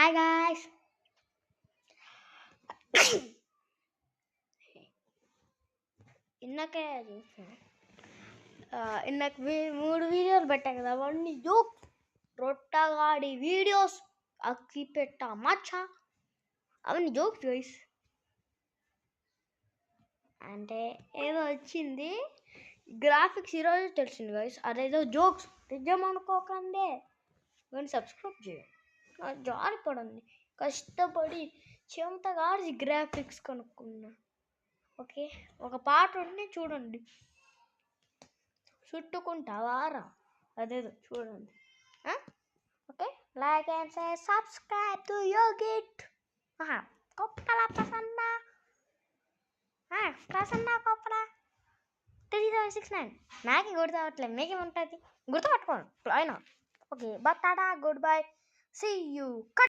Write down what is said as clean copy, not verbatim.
Hi guys. ఇందాకే చూసాను. ఇందాక 3 వీడియోలు పెట్టా కదా, అవన్నీ జోక్. రొట్టగాడి వీడియోస్, అక్కిపెట్ట మచ్చ, అవన్నీ జోక్స్ గైస్. అంటే ఏదో వచ్చింది గ్రాఫిక్స్ ఈరోజు తెలిసింది గైస్. అదేదో జోక్స్ నిజం అనుకోకండి, కానీ సబ్స్క్రైబ్ చేయండి. జారిపడండి, కష్టపడి చెమటగాడి గ్రాఫిక్స్ కనుక్కున్నా. ఓకే, ఒక పాట ఉండి చూడండి. చుట్టుకుంటావారా, అదేదో చూడండి. Okay, like and share, subscribe to యోగిట్. కొప్పల ప్రసన్న కొప్పల 3769. నాకే గుర్తుపట్టలేదు, మీకేముంటుంది? గుర్తుపట్టుకోండి అయినా. ఓకే, బతాడా, గుడ్ బై, సీ యూ.